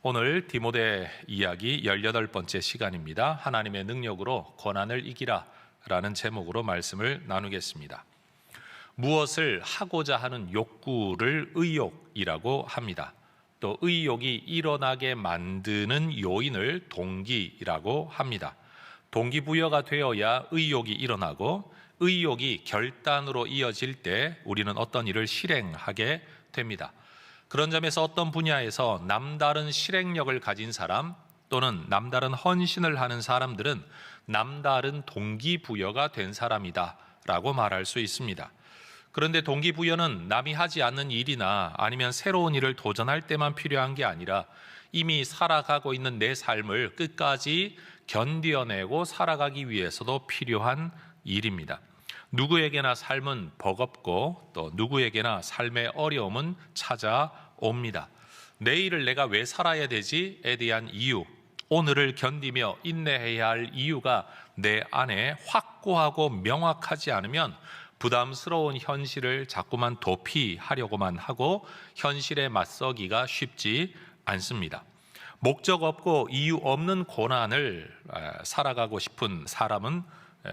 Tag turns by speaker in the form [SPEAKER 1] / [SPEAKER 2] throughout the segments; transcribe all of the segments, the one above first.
[SPEAKER 1] 오늘 디모데 이야기 18번째 시간입니다. 하나님의 능력으로 고난을 이기라 라는 제목으로 말씀을 나누겠습니다. 무엇을 하고자 하는 욕구를 의욕이라고 합니다. 또 의욕이 일어나게 만드는 요인을 동기라고 합니다. 동기부여가 되어야 의욕이 일어나고 의욕이 결단으로 이어질 때 우리는 어떤 일을 실행하게 됩니다. 그런 점에서 어떤 분야에서 남다른 실행력을 가진 사람 또는 남다른 헌신을 하는 사람들은 남다른 동기부여가 된 사람이다 라고 말할 수 있습니다. 그런데 동기부여는 남이 하지 않는 일이나 아니면 새로운 일을 도전할 때만 필요한 게 아니라 이미 살아가고 있는 내 삶을 끝까지 견뎌내고 살아가기 위해서도 필요한 일입니다. 누구에게나 삶은 버겁고 또 누구에게나 삶의 어려움은 찾아옵니다. 내일을 내가 왜 살아야 되지에 대한 이유, 오늘을 견디며 인내해야 할 이유가 내 안에 확고하고 명확하지 않으면 부담스러운 현실을 자꾸만 도피하려고만 하고 현실에 맞서기가 쉽지 않습니다. 목적 없고 이유 없는 고난을 살아가고 싶은 사람은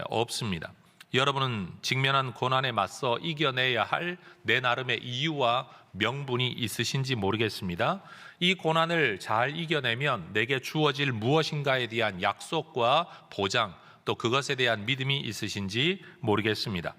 [SPEAKER 1] 없습니다. 여러분은 직면한 고난에 맞서 이겨내야 할 내 나름의 이유와 명분이 있으신지 모르겠습니다. 이 고난을 잘 이겨내면 내게 주어질 무엇인가에 대한 약속과 보장, 또 그것에 대한 믿음이 있으신지 모르겠습니다.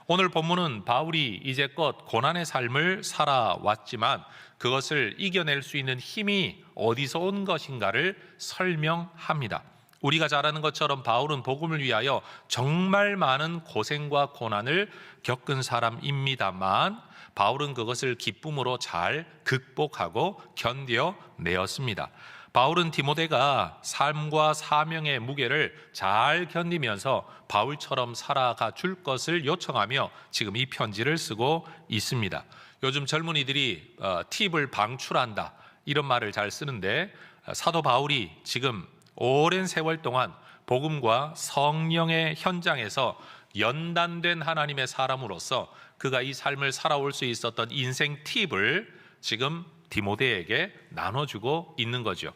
[SPEAKER 1] 오늘 본문은 바울이 이제껏 고난의 삶을 살아왔지만 그것을 이겨낼 수 있는 힘이 어디서 온 것인가를 설명합니다. 우리가 잘 아는 것처럼 바울은 복음을 위하여 정말 많은 고생과 고난을 겪은 사람입니다만 바울은 그것을 기쁨으로 잘 극복하고 견뎌내었습니다. 바울은 디모데가 삶과 사명의 무게를 잘 견디면서 바울처럼 살아가 줄 것을 요청하며 지금 이 편지를 쓰고 있습니다. 요즘 젊은이들이 팁을 방출한다 이런 말을 잘 쓰는데 사도 바울이 지금 오랜 세월 동안 복음과 성령의 현장에서 연단된 하나님의 사람으로서 그가 이 삶을 살아올 수 있었던 인생 팁을 지금 디모데에게 나눠주고 있는 거죠.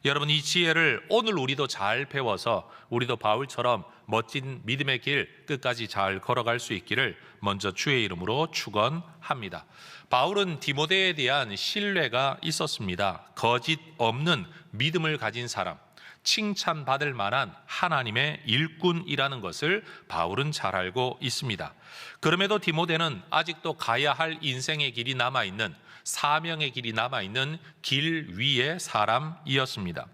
[SPEAKER 1] 여러분, 이 지혜를 오늘 우리도 잘 배워서 우리도 바울처럼 멋진 믿음의 길 끝까지 잘 걸어갈 수 있기를 먼저 주의 이름으로 축원합니다. 바울은 디모데에 대한 신뢰가 있었습니다. 거짓 없는 믿음을 가진 사람, 칭찬받을 만한 하나님의 일꾼이라는 것을 바울은 잘 알고 있습니다. 그럼에도 디모데는 아직도 가야 할 인생의 길이 남아있는, 사명의 길이 남아있는 길 위의 사람이었습니다.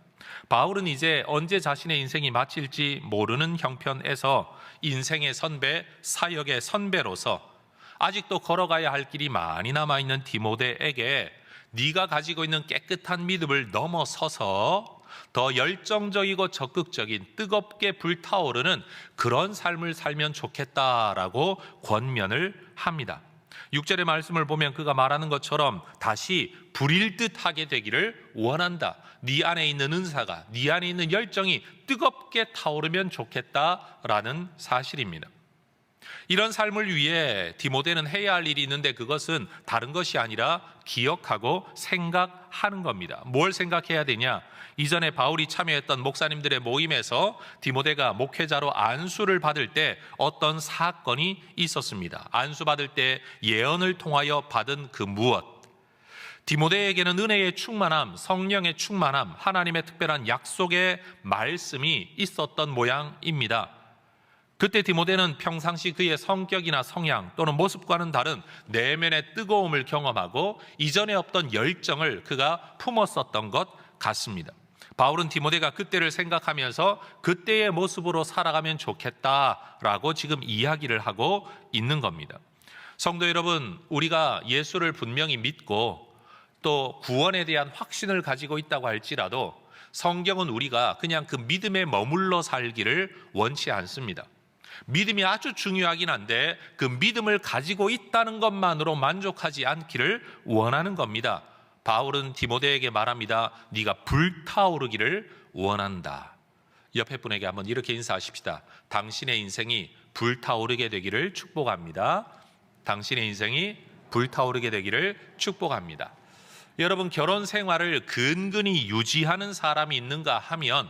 [SPEAKER 1] 바울은 이제 언제 자신의 인생이 마칠지 모르는 형편에서 인생의 선배, 사역의 선배로서 아직도 걸어가야 할 길이 많이 남아있는 디모데에게 네가 가지고 있는 깨끗한 믿음을 넘어서서 더 열정적이고 적극적인 뜨겁게 불타오르는 그런 삶을 살면 좋겠다라고 권면을 합니다. 6절의 말씀을 보면 그가 말하는 것처럼 다시 불일 듯 하게 되기를 원한다. 네 안에 있는 은사가, 네 안에 있는 열정이 뜨겁게 타오르면 좋겠다라는 사실입니다. 이런 삶을 위해 디모데는 해야 할 일이 있는데 그것은 다른 것이 아니라 기억하고 생각하는 겁니다. 뭘 생각해야 되냐? 이전에 바울이 참여했던 목사님들의 모임에서 디모데가 목회자로 안수를 받을 때 어떤 사건이 있었습니다. 안수 받을 때 예언을 통하여 받은 그 무엇, 디모데에게는 은혜의 충만함, 성령의 충만함, 하나님의 특별한 약속의 말씀이 있었던 모양입니다. 그때 디모데는 평상시 그의 성격이나 성향 또는 모습과는 다른 내면의 뜨거움을 경험하고 이전에 없던 열정을 그가 품었었던 것 같습니다. 바울은 디모데가 그때를 생각하면서 그때의 모습으로 살아가면 좋겠다라고 지금 이야기를 하고 있는 겁니다. 성도 여러분, 우리가 예수를 분명히 믿고 또 구원에 대한 확신을 가지고 있다고 할지라도 성경은 우리가 그냥 그 믿음에 머물러 살기를 원치 않습니다. 믿음이 아주 중요하긴 한데 그 믿음을 가지고 있다는 것만으로 만족하지 않기를 원하는 겁니다. 바울은 디모데에게 말합니다. 네가 불타오르기를 원한다. 옆에 분에게 한번 이렇게 인사하십시다. 당신의 인생이 불타오르게 되기를 축복합니다. 당신의 인생이 불타오르게 되기를 축복합니다. 여러분, 결혼 생활을 근근히 유지하는 사람이 있는가 하면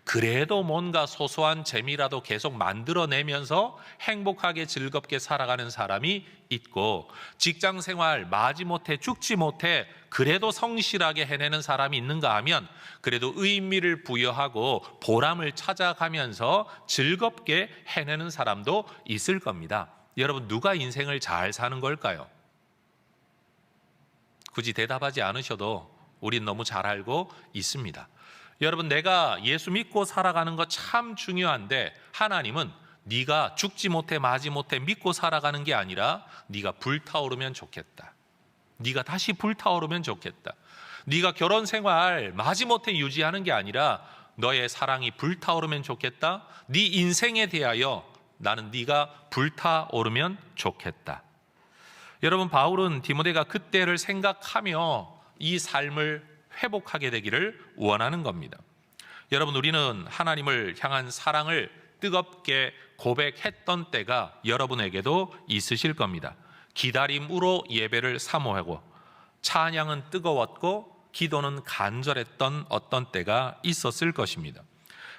[SPEAKER 1] 그래도 뭔가 소소한 재미라도 계속 만들어내면서 행복하게 즐겁게 살아가는 사람이 있고, 직장 생활 마지못해 죽지 못해 그래도 성실하게 해내는 사람이 있는가 하면 그래도 의미를 부여하고 보람을 찾아가면서 즐겁게 해내는 사람도 있을 겁니다. 여러분, 누가 인생을 잘 사는 걸까요? 굳이 대답하지 않으셔도 우린 너무 잘 알고 있습니다. 여러분, 내가 예수 믿고 살아가는 거 참 중요한데 하나님은 네가 죽지 못해 마지 못해 믿고 살아가는 게 아니라 네가 불타오르면 좋겠다. 네가 다시 불타오르면 좋겠다. 네가 결혼 생활 마지못해 유지하는 게 아니라 너의 사랑이 불타오르면 좋겠다. 네 인생에 대하여 나는 네가 불타오르면 좋겠다. 여러분, 바울은 디모데가 그때를 생각하며 이 삶을 회복하게 되기를 원하는 겁니다. 여러분, 우리는 하나님을 향한 사랑을 뜨겁게 고백했던 때가 여러분에게도 있으실 겁니다. 기다림으로 예배를 사모하고 찬양은 뜨거웠고 기도는 간절했던 어떤 때가 있었을 것입니다.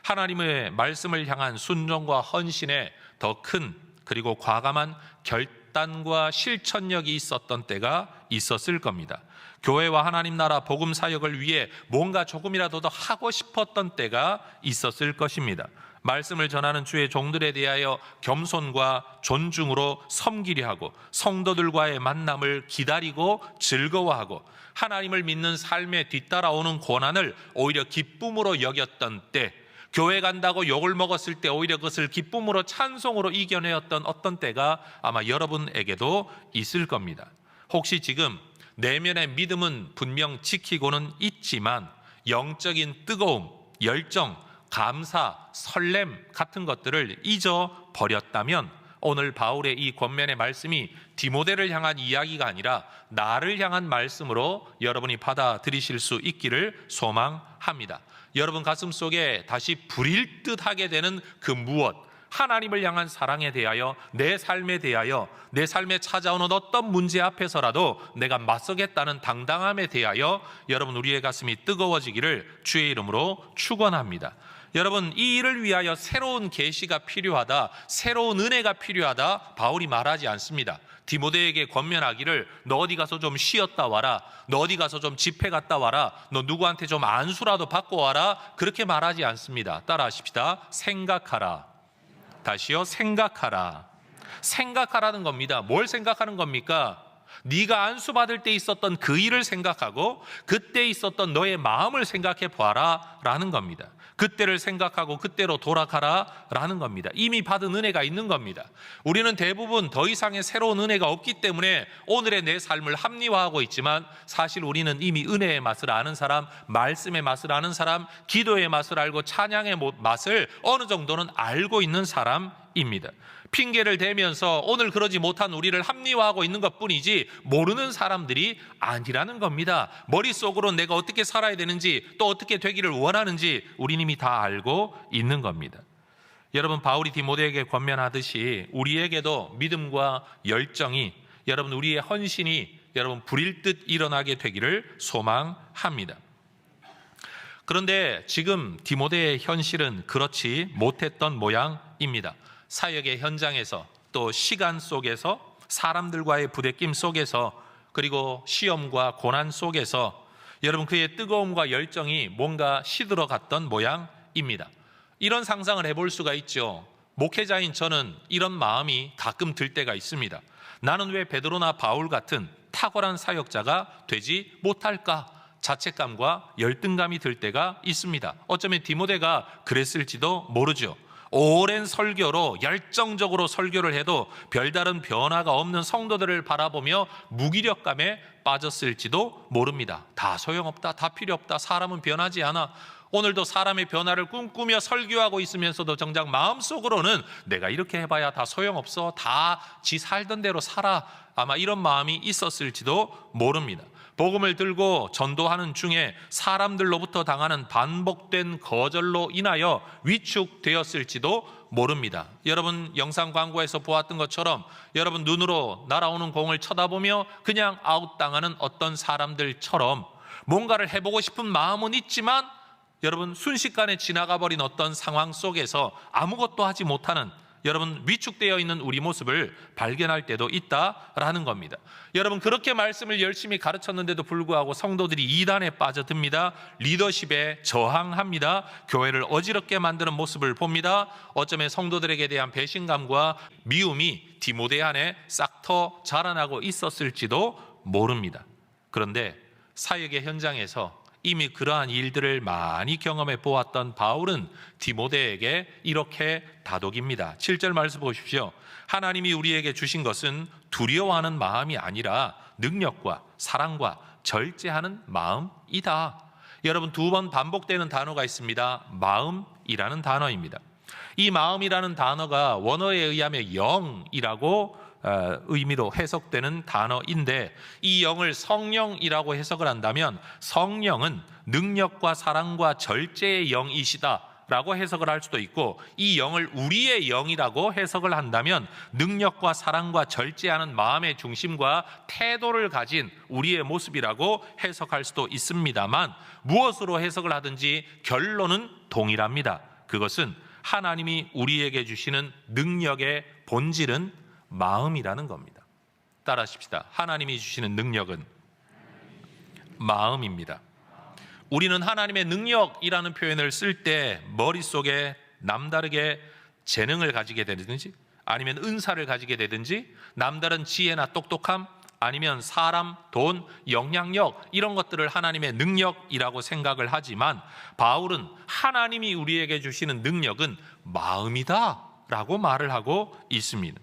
[SPEAKER 1] 하나님의 말씀을 향한 순종과 헌신에 더 큰 그리고 과감한 결단과 실천력이 있었던 때가 있었을 겁니다. 교회와 하나님 나라 복음 사역을 위해 뭔가 조금이라도 더 하고 싶었던 때가 있었을 것입니다. 말씀을 전하는 주의 종들에 대하여 겸손과 존중으로 섬기려 하고 성도들과의 만남을 기다리고 즐거워하고 하나님을 믿는 삶에 뒤따라오는 고난을 오히려 기쁨으로 여겼던 때, 교회 간다고 욕을 먹었을 때 오히려 그것을 기쁨으로 찬송으로 이겨내었던 어떤 때가 아마 여러분에게도 있을 겁니다. 혹시 지금 내면의 믿음은 분명 지키고는 있지만 영적인 뜨거움, 열정, 감사, 설렘 같은 것들을 잊어버렸다면 오늘 바울의 이 권면의 말씀이 디모데를 향한 이야기가 아니라 나를 향한 말씀으로 여러분이 받아들이실 수 있기를 소망합니다. 여러분 가슴 속에 다시 불일 듯 하게 되는 그 무엇, 하나님을 향한 사랑에 대하여, 내 삶에 대하여, 내 삶에 찾아오는 어떤 문제 앞에서라도 내가 맞서겠다는 당당함에 대하여 여러분 우리의 가슴이 뜨거워지기를 주의 이름으로 축원합니다. 여러분, 이 일을 위하여 새로운 계시가 필요하다, 새로운 은혜가 필요하다 바울이 말하지 않습니다. 디모데에게 권면하기를 너 어디 가서 좀 쉬었다 와라, 너 어디 가서 좀 집회 갔다 와라, 너 누구한테 좀 안수라도 받고 와라, 그렇게 말하지 않습니다. 따라하십시다. 생각하라. 다시요, 생각하라. 생각하라는 겁니다. 뭘 생각하는 겁니까? 네가 안수 받을 때 있었던 그 일을 생각하고 그때 있었던 너의 마음을 생각해 보아라 라는 겁니다. 그때를 생각하고 그때로 돌아가라 라는 겁니다. 이미 받은 은혜가 있는 겁니다. 우리는 대부분 더 이상의 새로운 은혜가 없기 때문에 오늘의 내 삶을 합리화하고 있지만 사실 우리는 이미 은혜의 맛을 아는 사람, 말씀의 맛을 아는 사람, 기도의 맛을 알고 찬양의 맛을 어느 정도는 알고 있는 사람입니다. 핑계를 대면서 오늘 그러지 못한 우리를 합리화하고 있는 것뿐이지 모르는 사람들이 아니라는 겁니다. 머릿속으로 내가 어떻게 살아야 되는지 또 어떻게 되기를 원하는지 우리는 이미 다 알고 있는 겁니다. 여러분, 바울이 디모데에게 권면하듯이 우리에게도 믿음과 열정이, 여러분 우리의 헌신이 여러분 불일 듯 일어나게 되기를 소망합니다. 그런데 지금 디모데의 현실은 그렇지 못했던 모양입니다. 사역의 현장에서, 또 시간 속에서, 사람들과의 부대낌 속에서, 그리고 시험과 고난 속에서 여러분 그의 뜨거움과 열정이 뭔가 시들어갔던 모양입니다. 이런 상상을 해볼 수가 있죠. 목회자인 저는 이런 마음이 가끔 들 때가 있습니다. 나는 왜 베드로나 바울 같은 탁월한 사역자가 되지 못할까? 자책감과 열등감이 들 때가 있습니다. 어쩌면 디모데가 그랬을지도 모르죠. 오랜 설교로 열정적으로 설교를 해도 별다른 변화가 없는 성도들을 바라보며 무기력감에 빠졌을지도 모릅니다. 다 소용없다, 다 필요 없다, 사람은 변하지 않아. 오늘도 사람의 변화를 꿈꾸며 설교하고 있으면서도 정작 마음속으로는 내가 이렇게 해봐야 다 소용없어, 다 지 살던 대로 살아, 아마 이런 마음이 있었을지도 모릅니다. 복음을 들고 전도하는 중에 사람들로부터 당하는 반복된 거절로 인하여 위축되었을지도 모릅니다. 여러분 영상 광고에서 보았던 것처럼 여러분 눈으로 날아오는 공을 쳐다보며 그냥 아웃당하는 어떤 사람들처럼 뭔가를 해보고 싶은 마음은 있지만 여러분 순식간에 지나가 버린 어떤 상황 속에서 아무것도 하지 못하는 여러분 위축되어 있는 우리 모습을 발견할 때도 있다라는 겁니다. 여러분 그렇게 말씀을 열심히 가르쳤는데도 불구하고 성도들이 이단에 빠져듭니다. 리더십에 저항합니다. 교회를 어지럽게 만드는 모습을 봅니다. 어쩌면 성도들에게 대한 배신감과 미움이 디모데 안에 싹터 자라나고 있었을지도 모릅니다. 그런데 사역의 현장에서 이미 그러한 일들을 많이 경험해 보았던 바울은 디모데에게 이렇게 다독입니다. 7절 말씀 보십시오. 하나님이 우리에게 주신 것은 두려워하는 마음이 아니라 능력과 사랑과 절제하는 마음이다. 여러분 2번 반복되는 단어가 있습니다. 마음이라는 단어입니다. 이 마음이라는 단어가 원어에 의하면 영이라고 의미로 해석되는 단어인데 이 영을 성령이라고 해석을 한다면 성령은 능력과 사랑과 절제의 영이시다 라고 해석을 할 수도 있고 이 영을 우리의 영이라고 해석을 한다면 능력과 사랑과 절제하는 마음의 중심과 태도를 가진 우리의 모습이라고 해석할 수도 있습니다만 무엇으로 해석을 하든지 결론은 동일합니다. 그것은 하나님이 우리에게 주시는 능력의 본질은 마음이라는 겁니다. 따라하십시다. 하나님이 주시는 능력은 마음입니다. 우리는 하나님의 능력이라는 표현을 쓸 때 머릿속에 남다르게 재능을 가지게 되든지 아니면 은사를 가지게 되든지 남다른 지혜나 똑똑함 아니면 사람, 돈, 영향력 이런 것들을 하나님의 능력이라고 생각을 하지만 바울은 하나님이 우리에게 주시는 능력은 마음이다 라고 말을 하고 있습니다.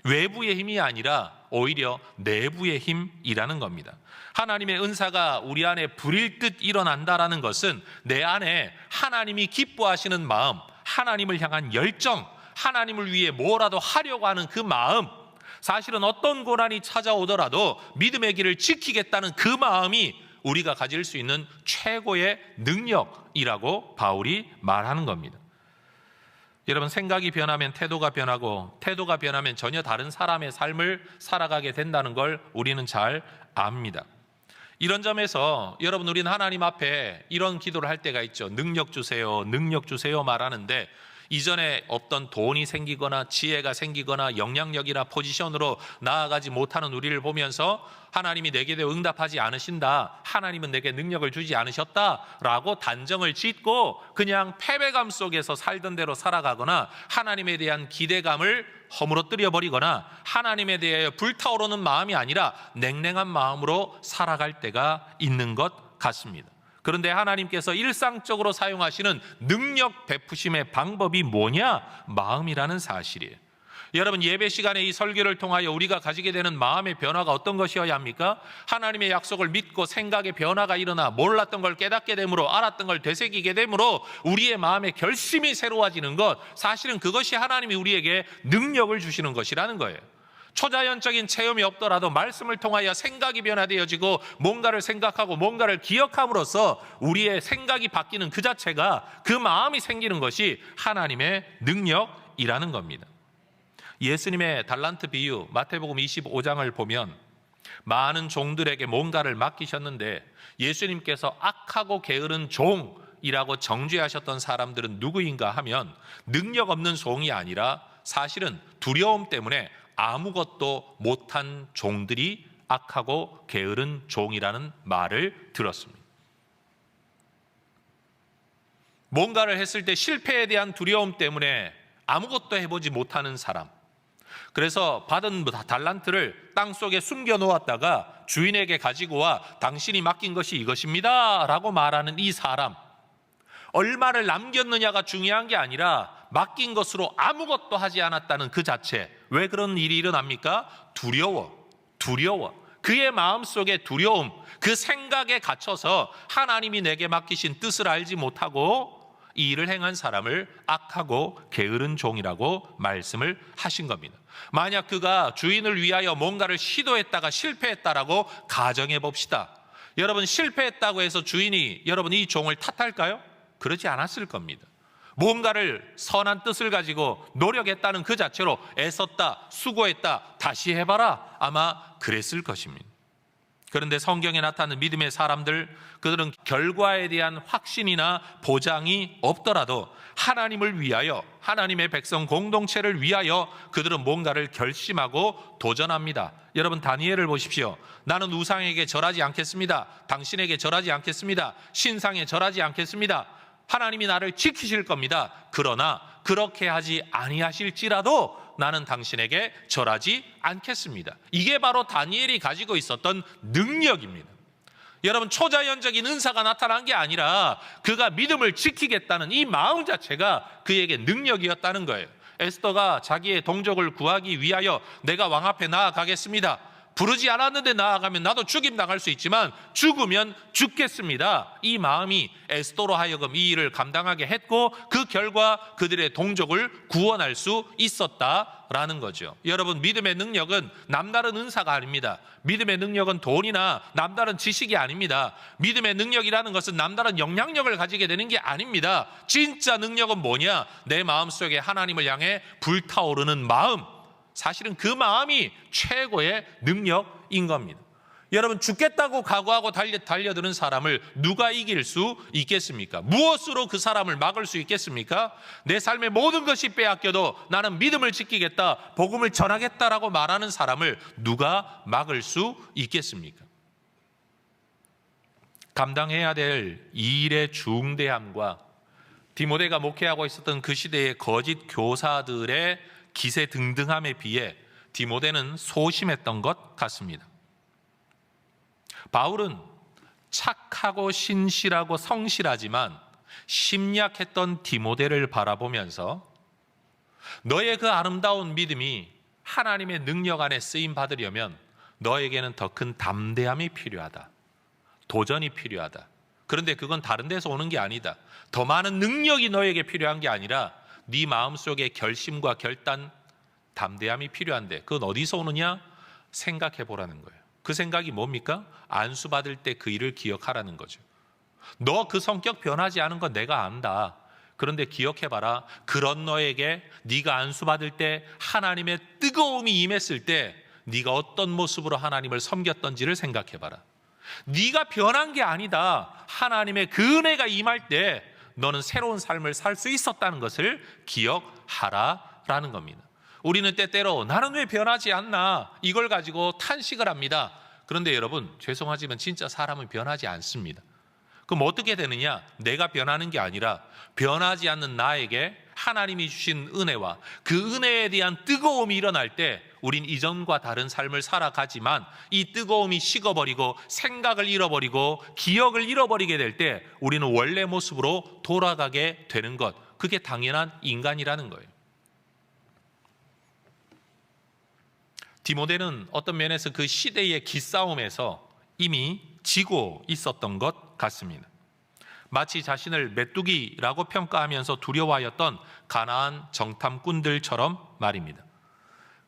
[SPEAKER 1] 외부의 힘이 아니라 오히려 내부의 힘이라는 겁니다. 하나님의 은사가 우리 안에 불일 듯 일어난다라는 것은 내 안에 하나님이 기뻐하시는 마음, 하나님을 향한 열정, 하나님을 위해 뭐라도 하려고 하는 그 마음, 사실은 어떤 고난이 찾아오더라도 믿음의 길을 지키겠다는 그 마음이 우리가 가질 수 있는 최고의 능력이라고 바울이 말하는 겁니다. 여러분 생각이 변하면 태도가 변하고 태도가 변하면 전혀 다른 사람의 삶을 살아가게 된다는 걸 우리는 잘 압니다. 이런 점에서 여러분 우리는 하나님 앞에 이런 기도를 할 때가 있죠. 능력 주세요, 능력 주세요 말하는데 이전에 없던 돈이 생기거나 지혜가 생기거나 영향력이나 포지션으로 나아가지 못하는 우리를 보면서 하나님이 내게 대해 응답하지 않으신다, 하나님은 내게 능력을 주지 않으셨다라고 단정을 짓고 그냥 패배감 속에서 살던 대로 살아가거나 하나님에 대한 기대감을 허물어뜨려 버리거나 하나님에 대해 불타오르는 마음이 아니라 냉랭한 마음으로 살아갈 때가 있는 것 같습니다. 그런데 하나님께서 일상적으로 사용하시는 능력 베푸심의 방법이 뭐냐? 마음이라는 사실이에요. 여러분 예배 시간에 이 설교를 통하여 우리가 가지게 되는 마음의 변화가 어떤 것이어야 합니까? 하나님의 약속을 믿고 생각의 변화가 일어나 몰랐던 걸 깨닫게 되므로 알았던 걸 되새기게 되므로 우리의 마음의 결심이 새로워지는 것, 사실은 그것이 하나님이 우리에게 능력을 주시는 것이라는 거예요. 초자연적인 체험이 없더라도 말씀을 통하여 생각이 변화되어지고 뭔가를 생각하고 뭔가를 기억함으로써 우리의 생각이 바뀌는 그 자체가 그 마음이 생기는 것이 하나님의 능력이라는 겁니다. 예수님의 달란트 비유 마태복음 25장을 보면 많은 종들에게 뭔가를 맡기셨는데 예수님께서 악하고 게으른 종이라고 정죄하셨던 사람들은 누구인가 하면 능력 없는 종이 아니라 사실은 두려움 때문에 아무것도 못한 종들이 악하고 게으른 종이라는 말을 들었습니다. 뭔가를 했을 때 실패에 대한 두려움 때문에 아무것도 해보지 못하는 사람, 그래서 받은 달란트를 땅속에 숨겨 놓았다가 주인에게 가지고 와 당신이 맡긴 것이 이것입니다 라고 말하는 이 사람, 얼마를 남겼느냐가 중요한 게 아니라 맡긴 것으로 아무것도 하지 않았다는 그 자체. 왜 그런 일이 일어납니까? 두려워. 그의 마음속에 두려움, 그 생각에 갇혀서 하나님이 내게 맡기신 뜻을 알지 못하고 이 일을 행한 사람을 악하고 게으른 종이라고 말씀을 하신 겁니다. 만약 그가 주인을 위하여 뭔가를 시도했다가 실패했다라고 가정해 봅시다. 여러분, 실패했다고 해서 주인이 여러분 이 종을 탓할까요? 그러지 않았을 겁니다. 뭔가를 선한 뜻을 가지고 노력했다는 그 자체로 애썼다, 수고했다, 다시 해봐라, 아마 그랬을 것입니다. 그런데 성경에 나타나는 믿음의 사람들, 그들은 결과에 대한 확신이나 보장이 없더라도 하나님을 위하여, 하나님의 백성 공동체를 위하여 그들은 뭔가를 결심하고 도전합니다. 여러분, 다니엘을 보십시오. 나는 우상에게 절하지 않겠습니다. 당신에게 절하지 않겠습니다. 신상에 절하지 않겠습니다. 하나님이 나를 지키실 겁니다. 그러나 그렇게 하지 아니하실지라도 나는 당신에게 절하지 않겠습니다. 이게 바로 다니엘이 가지고 있었던 능력입니다. 여러분, 초자연적인 은사가 나타난 게 아니라 그가 믿음을 지키겠다는 이 마음 자체가 그에게 능력이었다는 거예요. 에스더가 자기의 동족을 구하기 위하여 내가 왕 앞에 나아가겠습니다. 부르지 않았는데 나아가면 나도 죽임 당할 수 있지만 죽으면 죽겠습니다. 이 마음이 에스더로 하여금 이 일을 감당하게 했고 그 결과 그들의 동족을 구원할 수 있었다라는 거죠. 여러분, 믿음의 능력은 남다른 은사가 아닙니다. 믿음의 능력은 돈이나 남다른 지식이 아닙니다. 믿음의 능력이라는 것은 남다른 영향력을 가지게 되는 게 아닙니다. 진짜 능력은 뭐냐? 내 마음속에 하나님을 향해 불타오르는 마음, 사실은 그 마음이 최고의 능력인 겁니다. 여러분, 죽겠다고 각오하고 달려드는 사람을 누가 이길 수 있겠습니까? 무엇으로 그 사람을 막을 수 있겠습니까? 내 삶의 모든 것이 빼앗겨도 나는 믿음을 지키겠다, 복음을 전하겠다라고 말하는 사람을 누가 막을 수 있겠습니까? 감당해야 될 이 일의 중대함과 디모데가 목회하고 있었던 그 시대의 거짓 교사들의 기세등등함에 비해 디모데는 소심했던 것 같습니다. 바울은 착하고 신실하고 성실하지만 심약했던 디모데를 바라보면서 너의 그 아름다운 믿음이 하나님의 능력 안에 쓰임 받으려면 너에게는 더 큰 담대함이 필요하다. 도전이 필요하다. 그런데 그건 다른 데서 오는 게 아니다. 더 많은 능력이 너에게 필요한 게 아니라 네 마음속에 결심과 결단, 담대함이 필요한데 그건 어디서 오느냐? 생각해 보라는 거예요. 그 생각이 뭡니까? 안수 받을 때 그 일을 기억하라는 거죠. 너 그 성격 변하지 않은 건 내가 안다. 그런데 기억해봐라. 그런 너에게 네가 안수 받을 때 하나님의 뜨거움이 임했을 때 네가 어떤 모습으로 하나님을 섬겼던지를 생각해봐라. 네가 변한 게 아니다. 하나님의 그 은혜가 임할 때 너는 새로운 삶을 살 수 있었다는 것을 기억하라라는 겁니다. 우리는 때때로 나는 왜 변하지 않나 이걸 가지고 탄식을 합니다. 그런데 여러분, 죄송하지만 진짜 사람은 변하지 않습니다. 그럼 어떻게 되느냐? 내가 변하는 게 아니라 변하지 않는 나에게 하나님이 주신 은혜와 그 은혜에 대한 뜨거움이 일어날 때 우린 이전과 다른 삶을 살아가지만 이 뜨거움이 식어버리고 생각을 잃어버리고 기억을 잃어버리게 될 때 우리는 원래 모습으로 돌아가게 되는 것, 그게 당연한 인간이라는 거예요. 디모데는 어떤 면에서 그 시대의 기싸움에서 이미 지고 있었던 것 같습니다. 마치 자신을 메뚜기라고 평가하면서 두려워하였던 가나안 정탐꾼들처럼 말입니다.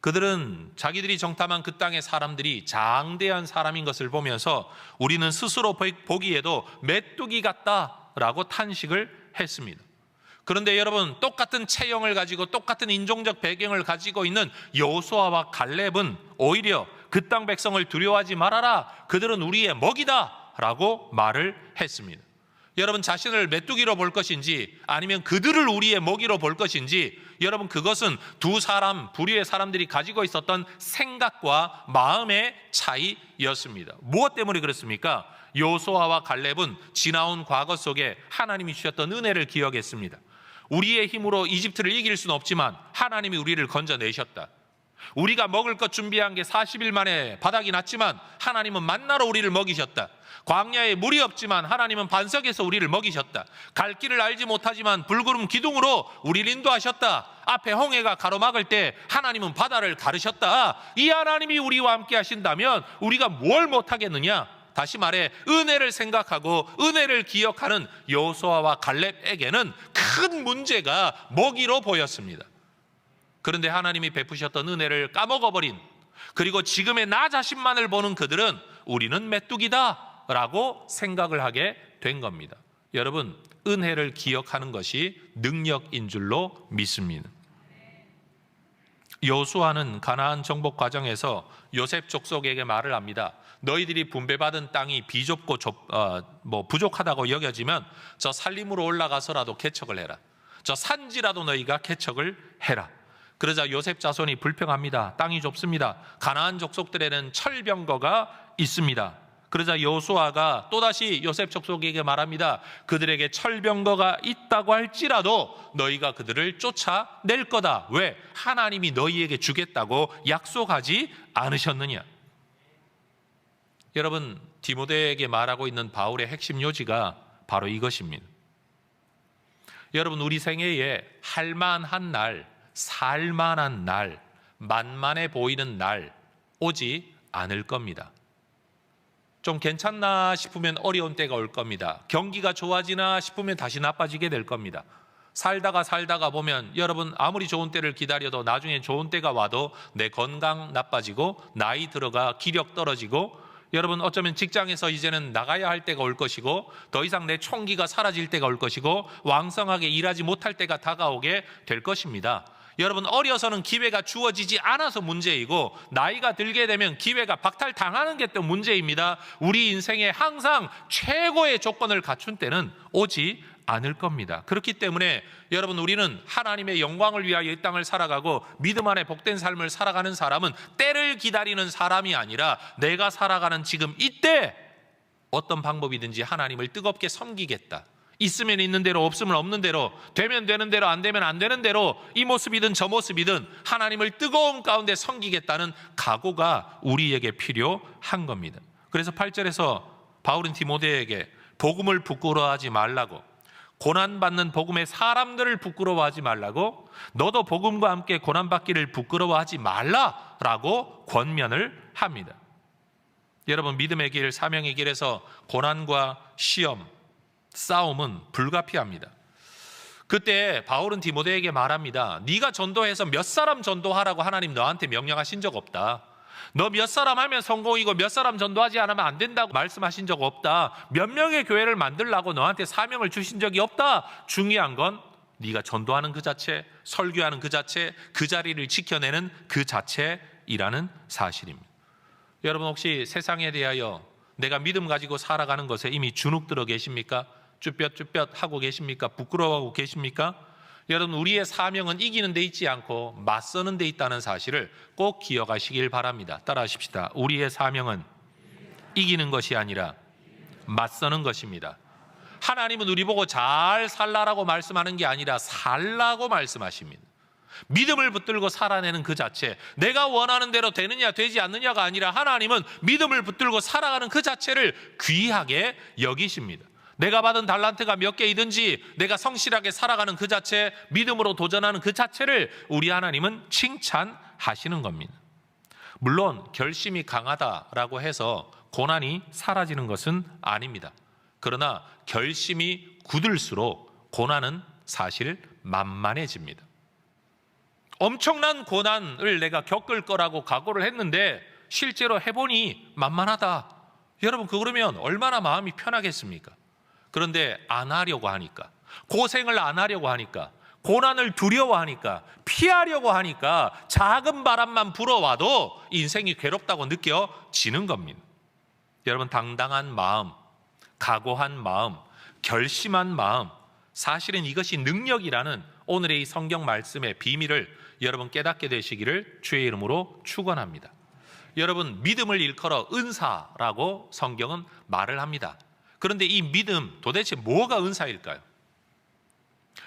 [SPEAKER 1] 그들은 자기들이 정탐한 그 땅의 사람들이 장대한 사람인 것을 보면서 우리는 스스로 보기에도 메뚜기 같다라고 탄식을 했습니다. 그런데 여러분, 똑같은 체형을 가지고 똑같은 인종적 배경을 가지고 있는 여호수아와 갈렙은 오히려 그 땅 백성을 두려워하지 말아라, 그들은 우리의 먹이다 라고 말을 했습니다. 여러분, 자신을 메뚜기로 볼 것인지 아니면 그들을 우리의 먹이로 볼 것인지, 여러분, 그것은 두 사람, 부류의 사람들이 가지고 있었던 생각과 마음의 차이였습니다. 무엇 때문에 그렇습니까? 여호수아와 갈렙은 지나온 과거 속에 하나님이 주셨던 은혜를 기억했습니다. 우리의 힘으로 이집트를 이길 수는 없지만 하나님이 우리를 건져내셨다. 우리가 먹을 것 준비한 게 40일 만에 바닥이 났지만 하나님은 만나로 우리를 먹이셨다. 광야에 물이 없지만 하나님은 반석에서 우리를 먹이셨다. 갈 길을 알지 못하지만 불구름 기둥으로 우리를 인도하셨다. 앞에 홍해가 가로막을 때 하나님은 바다를 가르셨다. 이 하나님이 우리와 함께 하신다면 우리가 뭘 못하겠느냐? 다시 말해 은혜를 생각하고 은혜를 기억하는 여호수아와 갈렙에게는 큰 문제가 먹이로 보였습니다. 그런데 하나님이 베푸셨던 은혜를 까먹어버린, 그리고 지금의 나 자신만을 보는 그들은 우리는 메뚜기다 라고 생각을 하게 된 겁니다. 여러분, 은혜를 기억하는 것이 능력인 줄로 믿습니다. 여호수아는 가나안 정복 과정에서 요셉 족속에게 말을 합니다. 너희들이 분배받은 땅이 비좁고 부족하다고 여겨지면 저 산림으로 올라가서라도 개척을 해라. 저 산지라도 너희가 개척을 해라. 그러자 요셉 자손이 불평합니다. 땅이 좁습니다. 가나안 족속들에는 철병거가 있습니다. 그러자 여호수아가 또다시 요셉 족속에게 말합니다. 그들에게 철병거가 있다고 할지라도 너희가 그들을 쫓아낼 거다. 왜? 하나님이 너희에게 주겠다고 약속하지 않으셨느냐. 여러분, 디모데에게 말하고 있는 바울의 핵심 요지가 바로 이것입니다. 여러분, 우리 생애에 할만한 날, 살만한 날, 만만해 보이는 날 오지 않을 겁니다. 좀 괜찮나 싶으면 어려운 때가 올 겁니다. 경기가 좋아지나 싶으면 다시 나빠지게 될 겁니다. 살다가 보면 여러분, 아무리 좋은 때를 기다려도 나중에 좋은 때가 와도 내 건강 나빠지고 나이 들어가 기력 떨어지고, 여러분 어쩌면 직장에서 이제는 나가야 할 때가 올 것이고 더 이상 내 총기가 사라질 때가 올 것이고 왕성하게 일하지 못할 때가 다가오게 될 것입니다. 여러분, 어려서는 기회가 주어지지 않아서 문제이고 나이가 들게 되면 기회가 박탈당하는 게 또 문제입니다. 우리 인생에 항상 최고의 조건을 갖춘 때는 오지 않을 겁니다. 그렇기 때문에 여러분, 우리는 하나님의 영광을 위하여 이 땅을 살아가고 믿음 안에 복된 삶을 살아가는 사람은 때를 기다리는 사람이 아니라 내가 살아가는 지금 이때 어떤 방법이든지 하나님을 뜨겁게 섬기겠다. 있으면 있는 대로, 없으면 없는 대로, 되면 되는 대로, 안 되면 안 되는 대로, 이 모습이든 저 모습이든 하나님을 뜨거움 가운데 섬기겠다는 각오가 우리에게 필요한 겁니다. 그래서 8절에서 바울은 디모데에게 복음을 부끄러워하지 말라고, 고난받는 복음의 사람들을 부끄러워하지 말라고, 너도 복음과 함께 고난받기를 부끄러워하지 말라라고 권면을 합니다. 여러분, 믿음의 길, 사명의 길에서 고난과 시험, 싸움은 불가피합니다. 그때 바울은 디모데에게 말합니다. 네가 전도해서 몇 사람 전도하라고 하나님 너한테 명령하신 적 없다. 너 몇 사람 하면 성공이고 몇 사람 전도하지 않으면 안 된다고 말씀하신 적 없다. 몇 명의 교회를 만들라고 너한테 사명을 주신 적이 없다. 중요한 건 네가 전도하는 그 자체, 설교하는 그 자체, 그 자리를 지켜내는 그 자체이라는 사실입니다. 여러분, 혹시 세상에 대하여 내가 믿음 가지고 살아가는 것에 이미 주눅 들어 계십니까? 쭈뼛쭈뼛 하고 계십니까? 부끄러워하고 계십니까? 여러분, 우리의 사명은 이기는 데 있지 않고 맞서는 데 있다는 사실을 꼭 기억하시길 바랍니다. 따라하십시다. 우리의 사명은 이기는 것이 아니라 맞서는 것입니다. 하나님은 우리 보고 잘 살라라고 말씀하는 게 아니라 살라고 말씀하십니다. 믿음을 붙들고 살아내는 그 자체, 내가 원하는 대로 되느냐 되지 않느냐가 아니라 하나님은 믿음을 붙들고 살아가는 그 자체를 귀하게 여기십니다. 내가 받은 달란트가 몇 개이든지 내가 성실하게 살아가는 그 자체, 믿음으로 도전하는 그 자체를 우리 하나님은 칭찬하시는 겁니다. 물론 결심이 강하다라고 해서 고난이 사라지는 것은 아닙니다. 그러나 결심이 굳을수록 고난은 사실 만만해집니다. 엄청난 고난을 내가 겪을 거라고 각오를 했는데 실제로 해보니 만만하다. 여러분, 그러면 얼마나 마음이 편하겠습니까? 그런데 안 하려고 하니까, 고생을 안 하려고 하니까, 고난을 두려워하니까, 피하려고 하니까 작은 바람만 불어와도 인생이 괴롭다고 느껴지는 겁니다. 여러분, 당당한 마음, 각오한 마음, 결심한 마음, 사실은 이것이 능력이라는 오늘의 이 성경 말씀의 비밀을 여러분 깨닫게 되시기를 주의 이름으로 축원합니다. 여러분, 믿음을 일컬어 은사라고 성경은 말을 합니다. 그런데 이 믿음, 도대체 뭐가 은사일까요?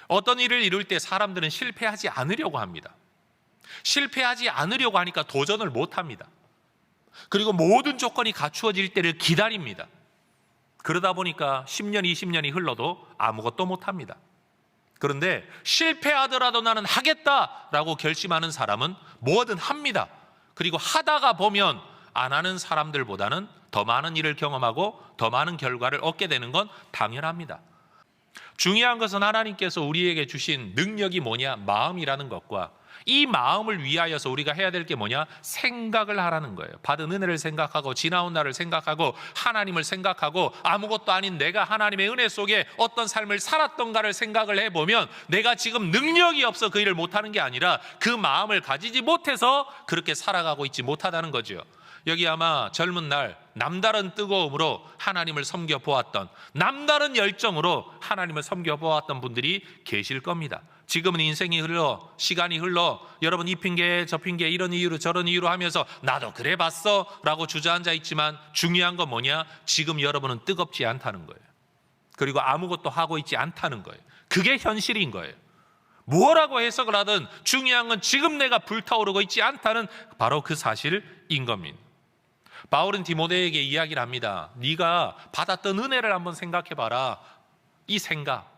[SPEAKER 1] 어떤 일을 이룰 때 사람들은 실패하지 않으려고 합니다. 실패하지 않으려고 하니까 도전을 못합니다. 그리고 모든 조건이 갖추어질 때를 기다립니다. 그러다 보니까 10년, 20년이 흘러도 아무것도 못합니다. 그런데 실패하더라도 나는 하겠다라고 결심하는 사람은 뭐든 합니다. 그리고 하다가 보면 안 하는 사람들보다는 더 많은 일을 경험하고 더 많은 결과를 얻게 되는 건 당연합니다. 중요한 것은 하나님께서 우리에게 주신 능력이 뭐냐? 마음이라는 것과 이 마음을 위하여서 우리가 해야 될 게 뭐냐? 생각을 하라는 거예요. 받은 은혜를 생각하고 지나온 날을 생각하고 하나님을 생각하고 아무것도 아닌 내가 하나님의 은혜 속에 어떤 삶을 살았던가를 생각을 해보면 내가 지금 능력이 없어 그 일을 못하는 게 아니라 그 마음을 가지지 못해서 그렇게 살아가고 있지 못하다는 거죠. 여기 아마 젊은 날 남다른 뜨거움으로 하나님을 섬겨보았던, 남다른 열정으로 하나님을 섬겨보았던 분들이 계실 겁니다. 지금은 인생이 흘러, 시간이 흘러 여러분 이 핑계 저 핑계 이런 이유로 저런 이유로 하면서 나도 그래 봤어 라고 주저앉아 있지만 중요한 건 뭐냐? 지금 여러분은 뜨겁지 않다는 거예요. 그리고 아무것도 하고 있지 않다는 거예요. 그게 현실인 거예요. 뭐라고 해석을 하든 중요한 건 지금 내가 불타오르고 있지 않다는 바로 그 사실인 겁니다. 바울은 디모데에게 이야기를 합니다. 네가 받았던 은혜를 한번 생각해봐라. 이 생각.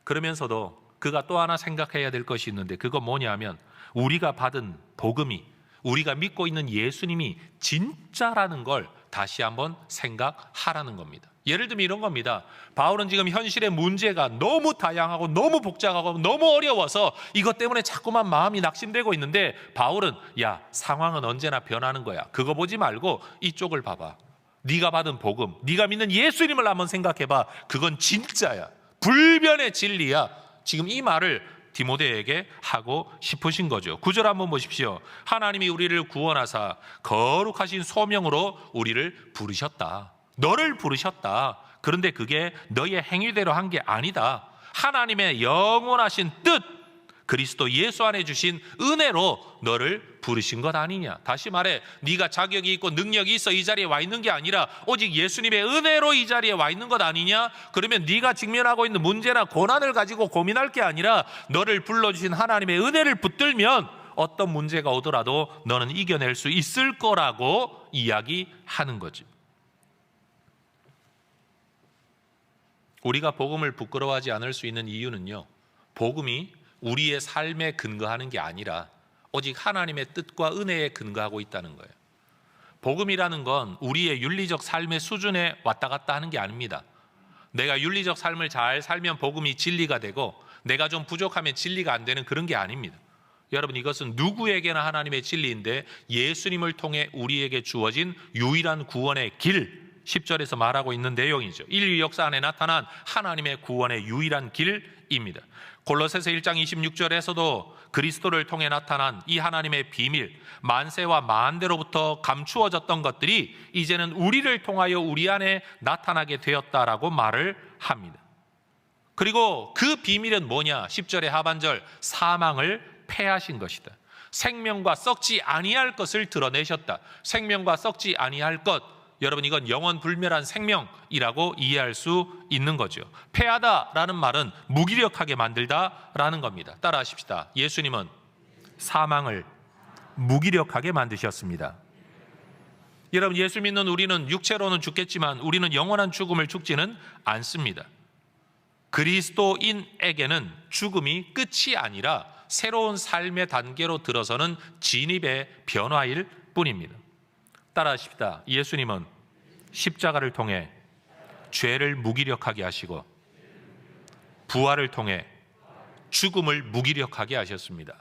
[SPEAKER 1] 그러면서도 그가 또 하나 생각해야 될 것이 있는데 그건 뭐냐면 우리가 받은 복음이, 우리가 믿고 있는 예수님이 진짜라는 걸 다시 한번 생각하라는 겁니다. 예를 들면 이런 겁니다. 바울은 지금 현실의 문제가 너무 다양하고 너무 복잡하고 너무 어려워서 이것 때문에 자꾸만 마음이 낙심되고 있는데 바울은 야, 상황은 언제나 변하는 거야. 그거 보지 말고 이쪽을 봐봐. 네가 받은 복음, 네가 믿는 예수님을 한번 생각해봐. 그건 진짜야. 불변의 진리야. 지금 이 말을 디모데에게 하고 싶으신 거죠. 9절 한번 보십시오. 하나님이 우리를 구원하사 거룩하신 소명으로 우리를 부르셨다. 너를 부르셨다. 그런데 그게 너의 행위대로 한 게 아니다. 하나님의 영원하신 뜻, 그리스도 예수 안에 주신 은혜로 너를 부르신 것 아니냐. 다시 말해 네가 자격이 있고 능력이 있어 이 자리에 와 있는 게 아니라 오직 예수님의 은혜로 이 자리에 와 있는 것 아니냐. 그러면 네가 직면하고 있는 문제나 고난을 가지고 고민할 게 아니라 너를 불러주신 하나님의 은혜를 붙들면 어떤 문제가 오더라도 너는 이겨낼 수 있을 거라고 이야기하는 거지. 우리가 복음을 부끄러워하지 않을 수 있는 이유는요, 복음이 우리의 삶에 근거하는 게 아니라 오직 하나님의 뜻과 은혜에 근거하고 있다는 거예요. 복음이라는 건 우리의 윤리적 삶의 수준에 왔다 갔다 하는 게 아닙니다. 내가 윤리적 삶을 잘 살면 복음이 진리가 되고 내가 좀 부족하면 진리가 안 되는 그런 게 아닙니다. 여러분, 이것은 누구에게나 하나님의 진리인데 예수님을 통해 우리에게 주어진 유일한 구원의 길, 10절에서 말하고 있는 내용이죠. 인류 역사 안에 나타난 하나님의 구원의 유일한 길입니다. 골로새서 1장 26절에서도 그리스도를 통해 나타난 이 하나님의 비밀, 만세와 만대로부터 감추어졌던 것들이 이제는 우리를 통하여 우리 안에 나타나게 되었다라고 말을 합니다. 그리고 그 비밀은 뭐냐? 10절의 하반절, 사망을 패하신 것이다. 생명과 썩지 아니할 것을 드러내셨다. 생명과 썩지 아니할 것, 여러분 이건 영원 불멸한 생명이라고 이해할 수 있는 거죠. 패하다라는 말은 무기력하게 만들다라는 겁니다. 따라하십시다. 예수님은 사망을 무기력하게 만드셨습니다. 여러분, 예수 믿는 우리는 육체로는 죽겠지만 우리는 영원한 죽음을 죽지는 않습니다. 그리스도인에게는 죽음이 끝이 아니라 새로운 삶의 단계로 들어서는 진입의 변화일 뿐입니다. 따라하십시다. 예수님은 십자가를 통해 죄를 무기력하게 하시고 부활을 통해 죽음을 무기력하게 하셨습니다.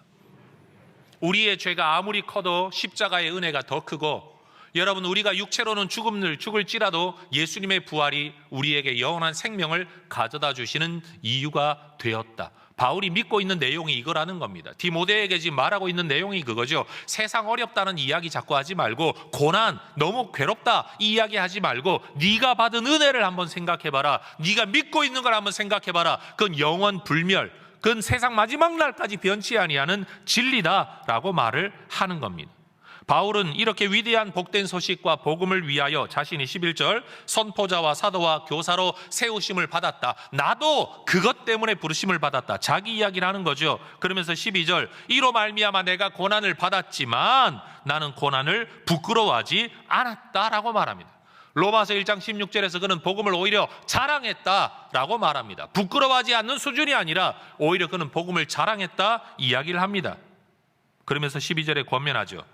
[SPEAKER 1] 우리의 죄가 아무리 커도 십자가의 은혜가 더 크고, 여러분 우리가 육체로는 죽음을 죽을지라도 예수님의 부활이 우리에게 영원한 생명을 가져다 주시는 이유가 되었다. 바울이 믿고 있는 내용이 이거라는 겁니다. 디모데에게 지금 말하고 있는 내용이 그거죠. 세상 어렵다는 이야기 자꾸 하지 말고, 고난 너무 괴롭다 이 이야기 하지 말고 네가 받은 은혜를 한번 생각해봐라. 네가 믿고 있는 걸 한번 생각해봐라. 그건 영원 불멸, 그건 세상 마지막 날까지 변치 아니하는 진리다라고 말을 하는 겁니다. 바울은 이렇게 위대한 복된 소식과 복음을 위하여 자신이 11절 선포자와 사도와 교사로 세우심을 받았다. 나도 그것 때문에 부르심을 받았다. 자기 이야기를 하는 거죠. 그러면서 12절 이로 말미암아 내가 고난을 받았지만 나는 고난을 부끄러워하지 않았다라고 말합니다. 로마서 1장 16절에서 그는 복음을 오히려 자랑했다라고 말합니다. 부끄러워하지 않는 수준이 아니라 오히려 그는 복음을 자랑했다 이야기를 합니다. 그러면서 12절에 권면하죠.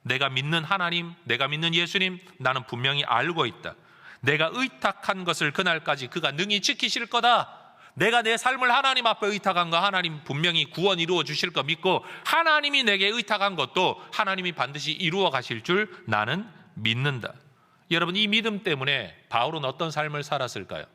[SPEAKER 1] 내가 믿는 하나님, 내가 믿는 예수님, 나는 분명히 알고 있다. 내가 의탁한 것을 그날까지 그가 능히 지키실 거다. 내가 내 삶을 하나님 앞에 의탁한 거 하나님 분명히 구원 이루어 주실 거 믿고, 하나님이 내게 의탁한 것도 하나님이 반드시 이루어 가실 줄 나는 믿는다. 여러분, 이 믿음 때문에 바울은 어떤 삶을 살았을까요?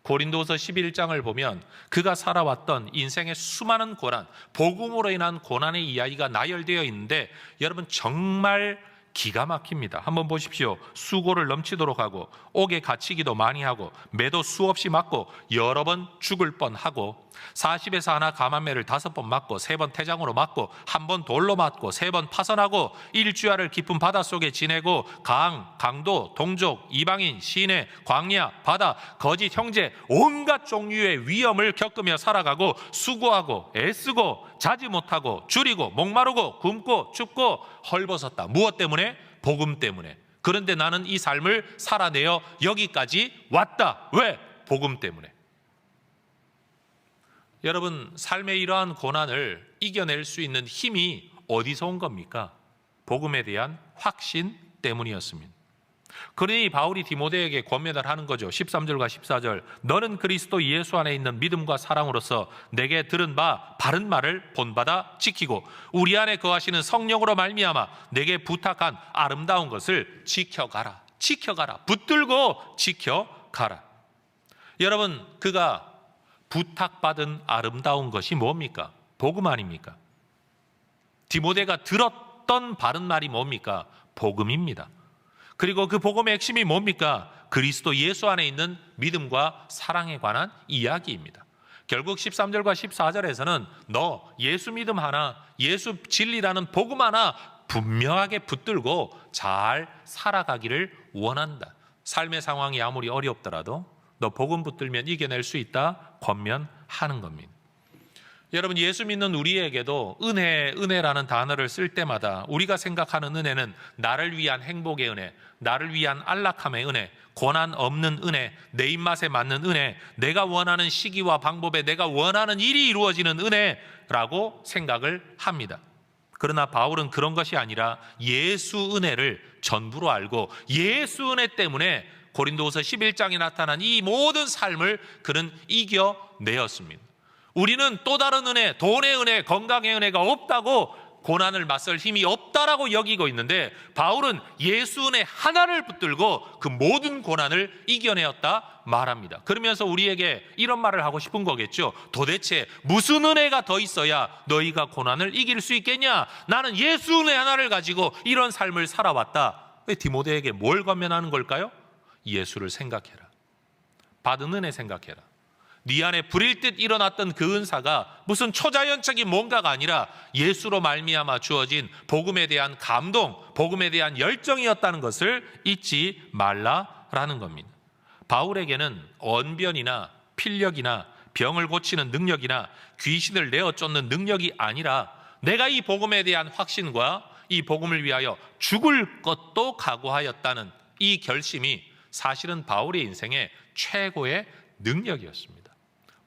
[SPEAKER 1] 고린도서 11장을 보면 그가 살아왔던 인생의 수많은 고난, 복음으로 인한 고난의 이야기가 나열되어 있는데 여러분 정말 기가 막힙니다. 한번 보십시오. 수고를 넘치도록 하고, 옥에 갇히기도 많이 하고, 매도 수없이 맞고, 여러 번 죽을 뻔하고, 40에서 하나 감한매를 5번 맞고, 3번 태장으로 맞고, 1번 돌로 맞고, 3번 파선하고, 일주야를 깊은 바닷속에 지내고, 강도, 동족, 이방인, 시내, 광야, 바다, 거짓 형제, 온갖 종류의 위험을 겪으며 살아가고, 수고하고 애쓰고 자지 못하고 줄이고 목마르고 굶고 춥고 헐벗었다. 무엇 때문에? 복음 때문에. 그런데 나는 이 삶을 살아내어 여기까지 왔다. 왜? 복음 때문에. 여러분, 삶의 이러한 고난을 이겨낼 수 있는 힘이 어디서 온 겁니까? 복음에 대한 확신 때문이었습니다. 그러니 바울이 디모데에게 권면을 하는 거죠. 13절과 14절, 너는 그리스도 예수 안에 있는 믿음과 사랑으로서 내게 들은 바 바른 말을 본받아 지키고 우리 안에 거하시는 성령으로 말미암아 내게 부탁한 아름다운 것을 지켜가라. 지켜가라. 붙들고 지켜가라. 여러분, 그가 부탁받은 아름다운 것이 뭡니까? 복음 아닙니까? 디모데가 들었던 바른 말이 뭡니까? 복음입니다. 그리고 그 복음의 핵심이 뭡니까? 그리스도 예수 안에 있는 믿음과 사랑에 관한 이야기입니다. 결국 13절과 14절에서는 너 예수 믿음 하나, 예수 진리라는 복음 하나 분명하게 붙들고 잘 살아가기를 원한다. 삶의 상황이 아무리 어렵더라도 너 복음 붙들면 이겨낼 수 있다 권면하는 겁니다. 여러분, 예수 믿는 우리에게도 은혜라는 단어를 쓸 때마다 우리가 생각하는 은혜는 나를 위한 행복의 은혜, 나를 위한 안락함의 은혜, 고난 없는 은혜, 내 입맛에 맞는 은혜, 내가 원하는 시기와 방법에 내가 원하는 일이 이루어지는 은혜라고 생각을 합니다. 그러나 바울은 그런 것이 아니라 예수 은혜를 전부로 알고 예수 은혜 때문에 고린도후서 11장에 나타난 이 모든 삶을 그는 이겨내었습니다. 우리는 또 다른 은혜, 돈의 은혜, 건강의 은혜가 없다고, 고난을 맞설 힘이 없다라고 여기고 있는데 바울은 예수 은혜 하나를 붙들고 그 모든 고난을 이겨내었다 말합니다. 그러면서 우리에게 이런 말을 하고 싶은 거겠죠. 도대체 무슨 은혜가 더 있어야 너희가 고난을 이길 수 있겠냐? 나는 예수 은혜 하나를 가지고 이런 삶을 살아왔다. 왜 디모데에게 뭘 권면하는 걸까요? 예수를 생각해라. 받은 은혜 생각해라. 네 안에 불일 듯 일어났던 그 은사가 무슨 초자연적인 뭔가가 아니라 예수로 말미암아 주어진 복음에 대한 감동, 복음에 대한 열정이었다는 것을 잊지 말라라는 겁니다. 바울에게는 언변이나 필력이나 병을 고치는 능력이나 귀신을 내어 쫓는 능력이 아니라 내가 이 복음에 대한 확신과 이 복음을 위하여 죽을 것도 각오하였다는 이 결심이 사실은 바울의 인생의 최고의 능력이었습니다.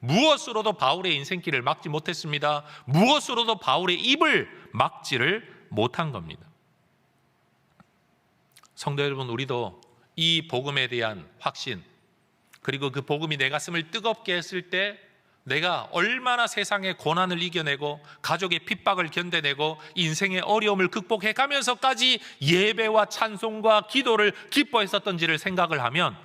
[SPEAKER 1] 무엇으로도 바울의 인생길을 막지 못했습니다. 무엇으로도 바울의 입을 막지를 못한 겁니다. 성도 여러분, 우리도 이 복음에 대한 확신, 그리고 그 복음이 내 가슴을 뜨겁게 했을 때 내가 얼마나 세상의 고난을 이겨내고 가족의 핍박을 견뎌내고 인생의 어려움을 극복해 가면서까지 예배와 찬송과 기도를 기뻐했었던지를 생각을 하면,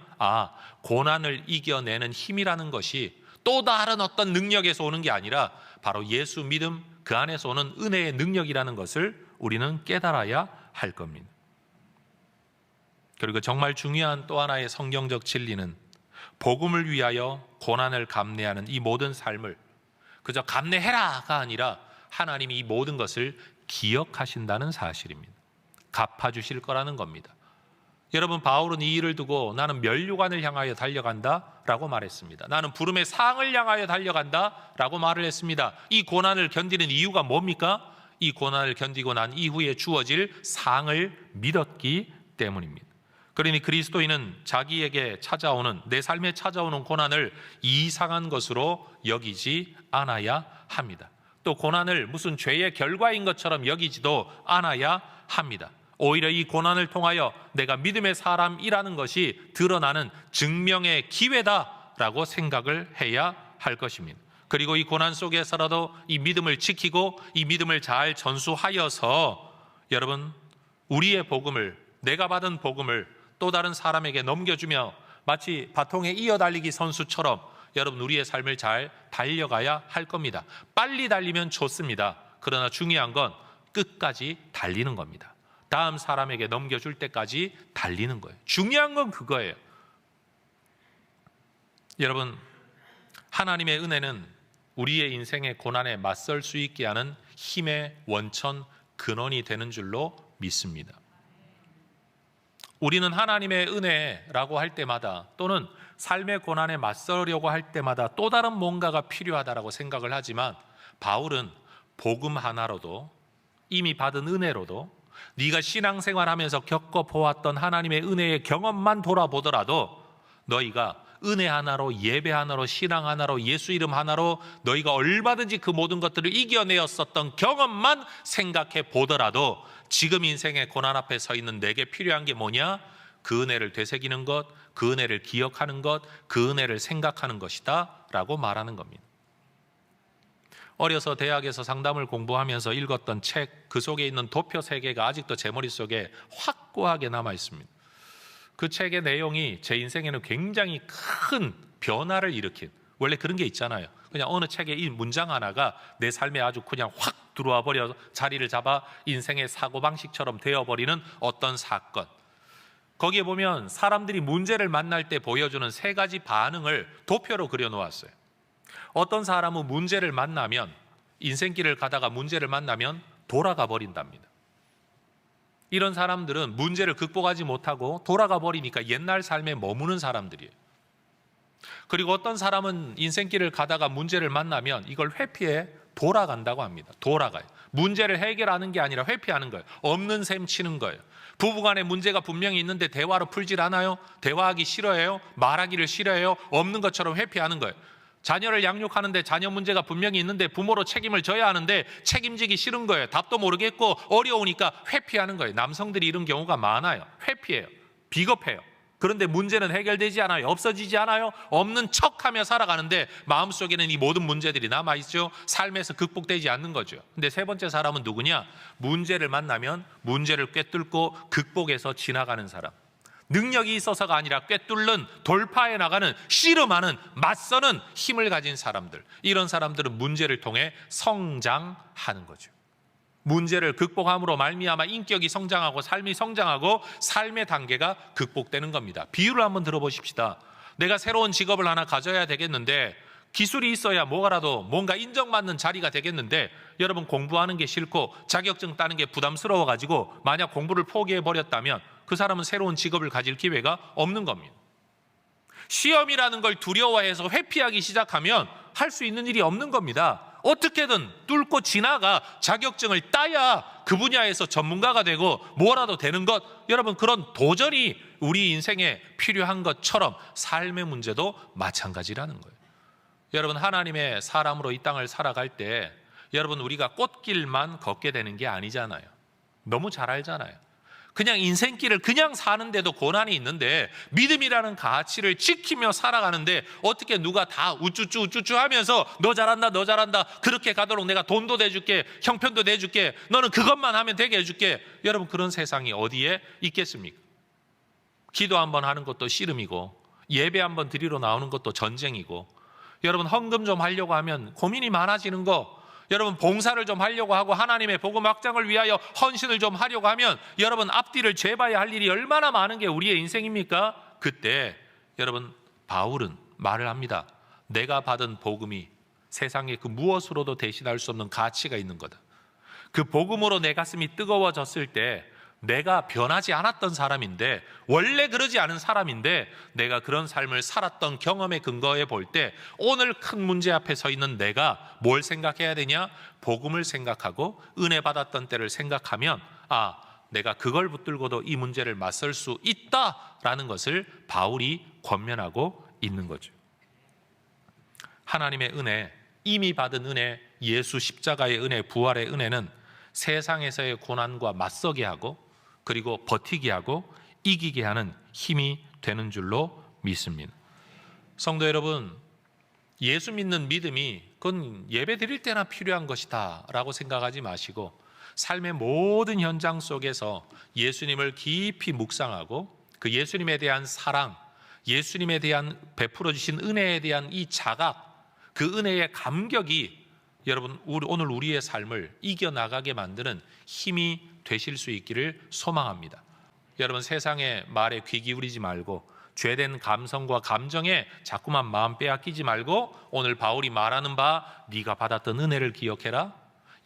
[SPEAKER 1] 고난을 이겨내는 힘이라는 것이 또 다른 어떤 능력에서 오는 게 아니라 바로 예수 믿음 그 안에서 오는 은혜의 능력이라는 것을 우리는 깨달아야 할 겁니다. 그리고 정말 중요한 또 하나의 성경적 진리는 복음을 위하여 고난을 감내하는 이 모든 삶을 그저 감내해라가 아니라 하나님이 이 모든 것을 기억하신다는 사실입니다. 갚아주실 거라는 겁니다. 여러분, 바울은 이 일을 두고 나는 면류관을 향하여 달려간다 라고 말했습니다. 나는 부름의 상을 향하여 달려간다 라고 말을 했습니다. 이 고난을 견디는 이유가 뭡니까? 이 고난을 견디고 난 이후에 주어질 상을 믿었기 때문입니다. 그러니 그리스도인은 자기에게 찾아오는, 내 삶에 찾아오는 고난을 이상한 것으로 여기지 않아야 합니다. 또 고난을 무슨 죄의 결과인 것처럼 여기지도 않아야 합니다. 오히려 이 고난을 통하여 내가 믿음의 사람이라는 것이 드러나는 증명의 기회다라고 생각을 해야 할 것입니다. 그리고 이 고난 속에서라도 이 믿음을 지키고 이 믿음을 잘 전수하여서 여러분, 우리의 복음을, 내가 받은 복음을 또 다른 사람에게 넘겨주며 마치 바통에 이어달리기 선수처럼 여러분, 우리의 삶을 잘 달려가야 할 겁니다. 빨리 달리면 좋습니다. 그러나 중요한 건 끝까지 달리는 겁니다. 다음 사람에게 넘겨줄 때까지 달리는 거예요. 중요한 건 그거예요. 여러분, 하나님의 은혜는 우리의 인생의 고난에 맞설 수 있게 하는 힘의 원천, 근원이 되는 줄로 믿습니다. 우리는 하나님의 은혜라고 할 때마다 또는 삶의 고난에 맞서려고 할 때마다 또 다른 뭔가가 필요하다라고 생각을 하지만, 바울은 복음 하나로도, 이미 받은 은혜로도, 네가 신앙생활하면서 겪어보았던 하나님의 은혜의 경험만 돌아보더라도 너희가 은혜 하나로, 예배 하나로, 신앙 하나로, 예수 이름 하나로 너희가 얼마든지 그 모든 것들을 이겨내었었던 경험만 생각해 보더라도 지금 인생의 고난 앞에 서 있는 내게 필요한 게 뭐냐? 그 은혜를 되새기는 것, 그 은혜를 기억하는 것, 그 은혜를 생각하는 것이다 라고 말하는 겁니다. 어려서 대학에서 상담을 공부하면서 읽었던 책, 그 속에 있는 도표 3개가 아직도 제 머릿속에 확고하게 남아 있습니다. 그 책의 내용이 제 인생에는 굉장히 큰 변화를 일으킨, 원래 그런 게 있잖아요. 그냥 어느 책의 이 문장 하나가 내 삶에 아주 그냥 확 들어와 버려 자리를 잡아 인생의 사고방식처럼 되어버리는 어떤 사건. 거기에 보면 사람들이 문제를 만날 때 보여주는 3가지 반응을 도표로 그려놓았어요. 어떤 사람은 문제를 만나면, 인생길을 가다가 문제를 만나면 돌아가 버린답니다. 이런 사람들은 문제를 극복하지 못하고 돌아가 버리니까 옛날 삶에 머무는 사람들이에요. 그리고 어떤 사람은 인생길을 가다가 문제를 만나면 이걸 회피해 돌아간다고 합니다. 돌아가요. 문제를 해결하는 게 아니라 회피하는 거예요. 없는 셈 치는 거예요. 부부간에 문제가 분명히 있는데 대화로 풀질 않아요. 대화하기 싫어해요. 말하기를 싫어해요. 없는 것처럼 회피하는 거예요. 자녀를 양육하는데 자녀 문제가 분명히 있는데 부모로 책임을 져야 하는데 책임지기 싫은 거예요. 답도 모르겠고 어려우니까 회피하는 거예요. 남성들이 이런 경우가 많아요. 회피해요. 비겁해요. 그런데 문제는 해결되지 않아요. 없어지지 않아요. 없는 척하며 살아가는데 마음속에는 이 모든 문제들이 남아있죠. 삶에서 극복되지 않는 거죠. 근데 3번째 사람은 누구냐? 문제를 만나면 문제를 꿰뚫고 극복해서 지나가는 사람. 능력이 있어서가 아니라 꿰뚫는, 돌파해 나가는, 씨름하는, 맞서는 힘을 가진 사람들. 이런 사람들은 문제를 통해 성장하는 거죠. 문제를 극복함으로 말미암아 인격이 성장하고 삶이 성장하고 삶의 단계가 극복되는 겁니다. 비유를 한번 들어보십시다. 내가 새로운 직업을 하나 가져야 되겠는데 기술이 있어야 뭐가라도 뭔가 인정받는 자리가 되겠는데, 여러분 공부하는 게 싫고 자격증 따는 게 부담스러워 가지고 만약 공부를 포기해 버렸다면 그 사람은 새로운 직업을 가질 기회가 없는 겁니다. 시험이라는 걸 두려워해서 회피하기 시작하면 할 수 있는 일이 없는 겁니다. 어떻게든 뚫고 지나가 자격증을 따야 그 분야에서 전문가가 되고 뭐라도 되는 것, 여러분 그런 도전이 우리 인생에 필요한 것처럼 삶의 문제도 마찬가지라는 거예요. 여러분, 하나님의 사람으로 이 땅을 살아갈 때 여러분 우리가 꽃길만 걷게 되는 게 아니잖아요. 너무 잘 알잖아요. 그냥 인생길을 그냥 사는데도 고난이 있는데 믿음이라는 가치를 지키며 살아가는데 어떻게 누가 다 우쭈쭈 하면서 너 잘한다 너 잘한다, 그렇게 가도록 내가 돈도 내줄게, 형편도 내줄게, 너는 그것만 하면 되게 해줄게. 여러분 그런 세상이 어디에 있겠습니까? 기도 한번 하는 것도 씨름이고 예배 한번 드리러 나오는 것도 전쟁이고, 여러분 헌금 좀 하려고 하면 고민이 많아지는 거, 여러분 봉사를 좀 하려고 하고 하나님의 복음 확장을 위하여 헌신을 좀 하려고 하면 여러분 앞뒤를 재봐야 할 일이 얼마나 많은 게 우리의 인생입니까? 그때 여러분 바울은 말을 합니다. 내가 받은 복음이 세상에 그 무엇으로도 대신할 수 없는 가치가 있는 거다. 그 복음으로 내 가슴이 뜨거워졌을 때 내가 변하지 않았던 사람인데, 원래 그러지 않은 사람인데 내가 그런 삶을 살았던 경험에 근거해 볼 때 오늘 큰 문제 앞에 서 있는 내가 뭘 생각해야 되냐? 복음을 생각하고 은혜 받았던 때를 생각하면 내가 그걸 붙들고도 이 문제를 맞설 수 있다라는 것을 바울이 권면하고 있는 거죠. 하나님의 은혜, 이미 받은 은혜, 예수 십자가의 은혜, 부활의 은혜는 세상에서의 고난과 맞서게 하고 그리고 버티게 하고 이기게 하는 힘이 되는 줄로 믿습니다. 성도 여러분, 예수 믿는 믿음이 그건 예배 드릴 때나 필요한 것이다 라고 생각하지 마시고 삶의 모든 현장 속에서 예수님을 깊이 묵상하고 그 예수님에 대한 사랑, 예수님에 대한 베풀어 주신 은혜에 대한 이 자각, 그 은혜의 감격이 여러분 오늘 우리의 삶을 이겨나가게 만드는 힘이 되실 수 있기를 소망합니다. 여러분, 세상의 말에 귀 기울이지 말고 죄된 감성과 감정에 자꾸만 마음 빼앗기지 말고 오늘 바울이 말하는 바 네가 받았던 은혜를 기억해라.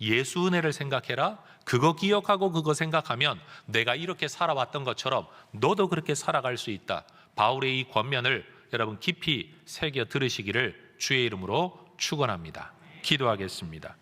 [SPEAKER 1] 예수 은혜를 생각해라. 그거 기억하고 그거 생각하면 내가 이렇게 살아왔던 것처럼 너도 그렇게 살아갈 수 있다. 바울의 이 권면을 여러분 깊이 새겨 들으시기를 주의 이름으로 축원합니다. 기도하겠습니다.